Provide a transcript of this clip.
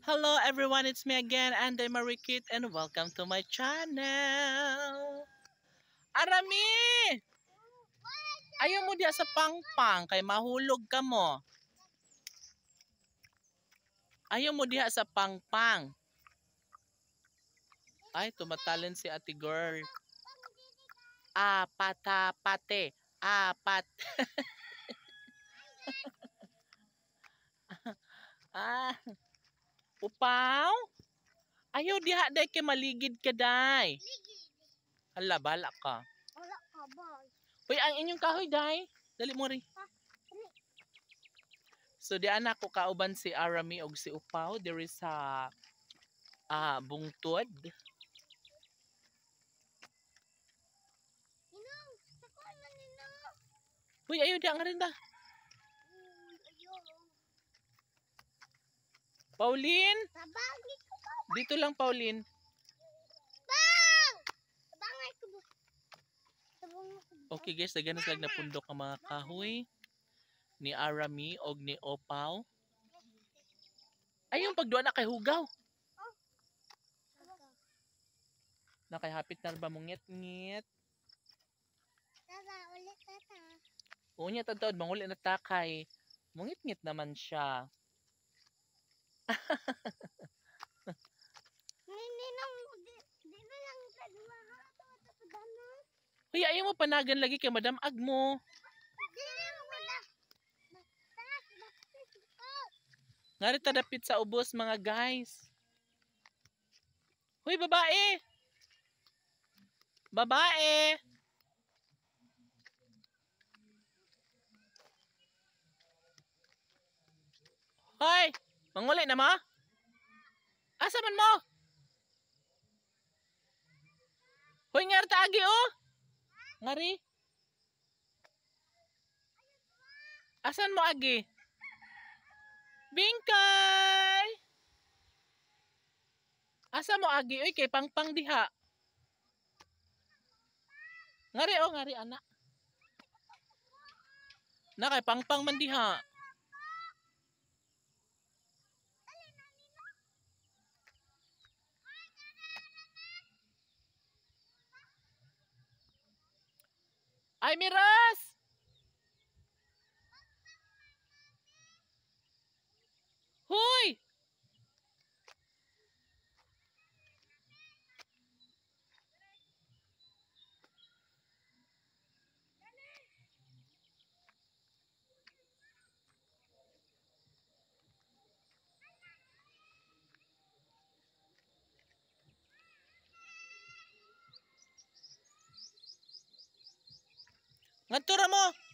Hello everyone, it's me again, and I'm Marikit, and welcome to my channel. Arami! Ayaw mo diya sa pangpang, kay mahulog ka mo. Ayaw mo diya sa pangpang. Ay, tumatalon si ate girl. Pate. Apat. ah, upaw? Ayaw diha day kay maligid ka day. Hala, bala ka. Wala ka ba? Uy, ang inyong kahoy day. Dali mo rin. So di anak ko kauban si Arami og si Upaw diri sa bungtod. Ninong, sakon man ninong. Uy, ayo di nga rin da. Ayaw. Pauline, Tabangin ko ba? dito lang Pauline. Bang! Tabangay ko ba? Tabangay ko ba? Okay guys, daghan na sila napundok ang mga kahoy ni Arami og ni Upaw. Ayun pagduwa na kay hugaw. Nakahapit na ba mong ngit-ngit? Tata, ulit tata. Unya tantod manguli na takay. Mungit-ngit naman siya. Ninong, di na lang kadma. Tapadana. Uy, ayaw mo panagan lagi kay Madam Ag mo. Di na mo na. Tara, dapat ko. Ngari tadapit sa ubos mga guys. Huy, babae! Babae! Hoy! Manguli na mo? Asa man mo? Hoy, ngari taagi oh! Ngari? Asan mo agi? Bingkay! Asa mo agi? Uy, kay pangpang diha. Ngari oh, ngari anak. Na kay pangpang man diha. Ay, Miras! Hoy! Ngadto ra mo.